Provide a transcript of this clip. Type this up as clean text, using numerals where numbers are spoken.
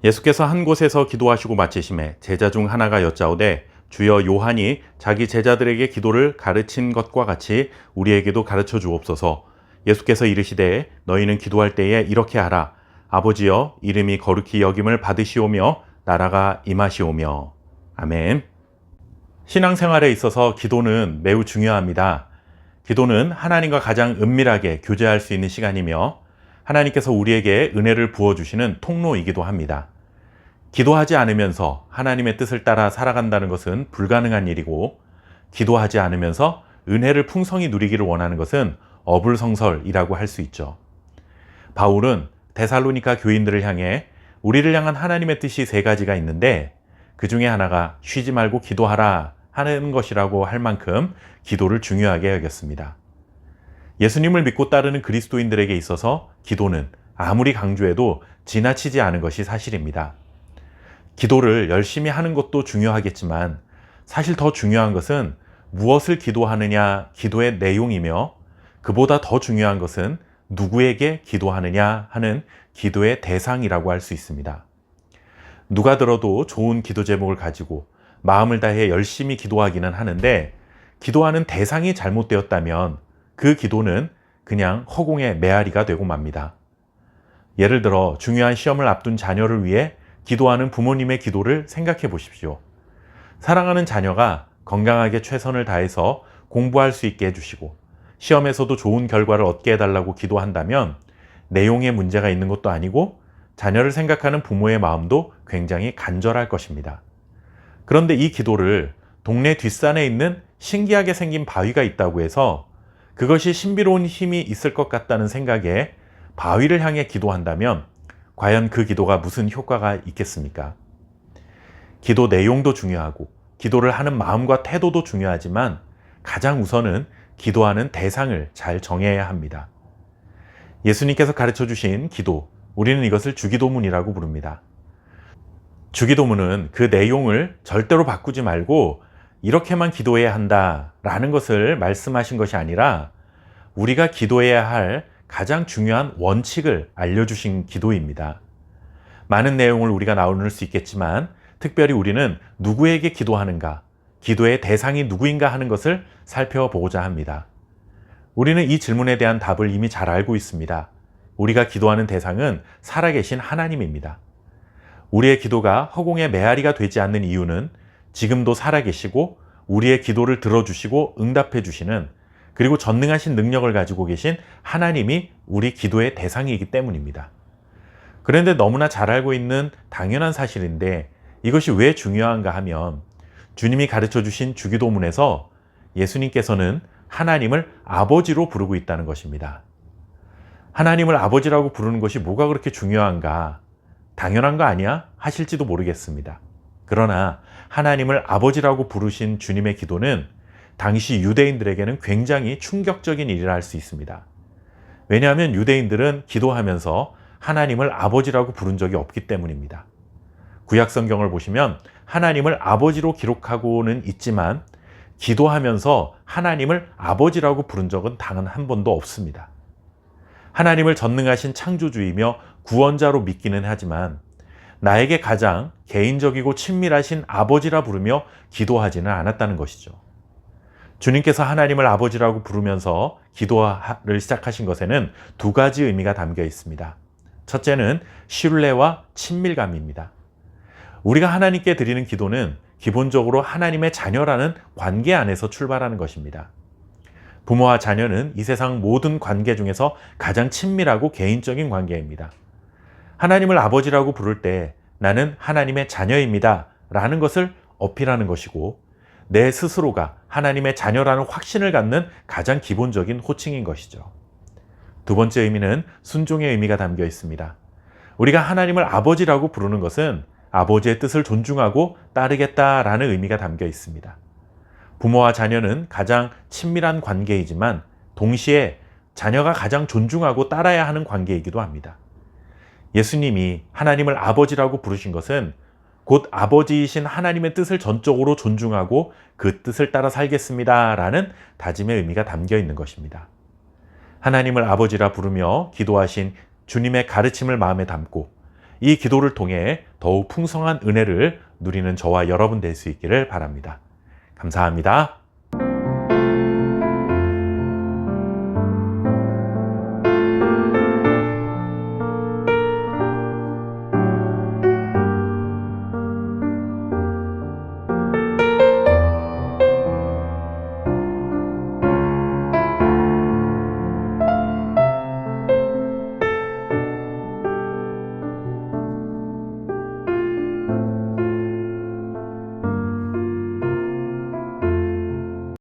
예수께서 한 곳에서 기도하시고 마치심에 제자 중 하나가 여짜오되 주여 요한이 자기 제자들에게 기도를 가르친 것과 같이 우리에게도 가르쳐 주옵소서. 예수께서 이르시되 너희는 기도할 때에 이렇게 하라. 아버지여 이름이 거룩히 여김을 받으시오며 나라가 임하시오며. 아멘. 신앙생활에 있어서 기도는 매우 중요합니다. 기도는 하나님과 가장 은밀하게 교제할 수 있는 시간이며 하나님께서 우리에게 은혜를 부어주시는 통로이기도 합니다. 기도하지 않으면서 하나님의 뜻을 따라 살아간다는 것은 불가능한 일이고, 기도하지 않으면서 은혜를 풍성히 누리기를 원하는 것은 어불성설이라고 할 수 있죠. 바울은 데살로니가 교인들을 향해 우리를 향한 하나님의 뜻이 세 가지가 있는데 그 중에 하나가 쉬지 말고 기도하라 하는 것이라고 할 만큼 기도를 중요하게 여겼습니다. 예수님을 믿고 따르는 그리스도인들에게 있어서 기도는 아무리 강조해도 지나치지 않은 것이 사실입니다. 기도를 열심히 하는 것도 중요하겠지만 사실 더 중요한 것은 무엇을 기도하느냐, 기도의 내용이며 그보다 더 중요한 것은 누구에게 기도하느냐 하는 기도의 대상이라고 할 수 있습니다. 누가 들어도 좋은 기도 제목을 가지고 마음을 다해 열심히 기도하기는 하는데 기도하는 대상이 잘못되었다면 그 기도는 그냥 허공의 메아리가 되고 맙니다. 예를 들어 중요한 시험을 앞둔 자녀를 위해 기도하는 부모님의 기도를 생각해 보십시오. 사랑하는 자녀가 건강하게 최선을 다해서 공부할 수 있게 해주시고 시험에서도 좋은 결과를 얻게 해달라고 기도한다면 내용에 문제가 있는 것도 아니고 자녀를 생각하는 부모의 마음도 굉장히 간절할 것입니다. 그런데 이 기도를 동네 뒷산에 있는 신기하게 생긴 바위가 있다고 해서 그것이 신비로운 힘이 있을 것 같다는 생각에 바위를 향해 기도한다면 과연 그 기도가 무슨 효과가 있겠습니까? 기도 내용도 중요하고 기도를 하는 마음과 태도도 중요하지만 가장 우선은 기도하는 대상을 잘 정해야 합니다. 예수님께서 가르쳐 주신 기도, 우리는 이것을 주기도문이라고 부릅니다. 주기도문은 그 내용을 절대로 바꾸지 말고 이렇게만 기도해야 한다라는 것을 말씀하신 것이 아니라 우리가 기도해야 할 가장 중요한 원칙을 알려주신 기도입니다. 많은 내용을 우리가 나눌 수 있겠지만 특별히 우리는 누구에게 기도하는가, 기도의 대상이 누구인가 하는 것을 살펴보고자 합니다. 우리는 이 질문에 대한 답을 이미 잘 알고 있습니다. 우리가 기도하는 대상은 살아계신 하나님입니다. 우리의 기도가 허공의 메아리가 되지 않는 이유는 지금도 살아계시고 우리의 기도를 들어주시고 응답해 주시는, 그리고 전능하신 능력을 가지고 계신 하나님이 우리 기도의 대상이기 때문입니다. 그런데 너무나 잘 알고 있는 당연한 사실인데 이것이 왜 중요한가 하면 주님이 가르쳐 주신 주기도문에서 예수님께서는 하나님을 아버지로 부르고 있다는 것입니다. 하나님을 아버지라고 부르는 것이 뭐가 그렇게 중요한가? 당연한 거 아니야? 하실지도 모르겠습니다. 그러나 하나님을 아버지라고 부르신 주님의 기도는 당시 유대인들에게는 굉장히 충격적인 일이라 할 수 있습니다. 왜냐하면 유대인들은 기도하면서 하나님을 아버지라고 부른 적이 없기 때문입니다. 구약 성경을 보시면 하나님을 아버지로 기록하고는 있지만 기도하면서 하나님을 아버지라고 부른 적은 단 한 번도 없습니다. 하나님을 전능하신 창조주이며 구원자로 믿기는 하지만 나에게 가장 개인적이고 친밀하신 아버지라 부르며 기도하지는 않았다는 것이죠. 주님께서 하나님을 아버지라고 부르면서 기도를 시작하신 것에는 두 가지 의미가 담겨 있습니다. 첫째는 신뢰와 친밀감입니다. 우리가 하나님께 드리는 기도는 기본적으로 하나님의 자녀라는 관계 안에서 출발하는 것입니다. 부모와 자녀는 이 세상 모든 관계 중에서 가장 친밀하고 개인적인 관계입니다. 하나님을 아버지라고 부를 때 나는 하나님의 자녀입니다 라는 것을 어필하는 것이고 내 스스로가 하나님의 자녀라는 확신을 갖는 가장 기본적인 호칭인 것이죠. 두 번째 의미는 순종의 의미가 담겨 있습니다. 우리가 하나님을 아버지라고 부르는 것은 아버지의 뜻을 존중하고 따르겠다라는 의미가 담겨 있습니다. 부모와 자녀는 가장 친밀한 관계이지만 동시에 자녀가 가장 존중하고 따라야 하는 관계이기도 합니다. 예수님이 하나님을 아버지라고 부르신 것은 곧 아버지이신 하나님의 뜻을 전적으로 존중하고 그 뜻을 따라 살겠습니다 라는 다짐의 의미가 담겨 있는 것입니다. 하나님을 아버지라 부르며 기도하신 주님의 가르침을 마음에 담고 이 기도를 통해 더욱 풍성한 은혜를 누리는 저와 여러분 될 수 있기를 바랍니다. 감사합니다.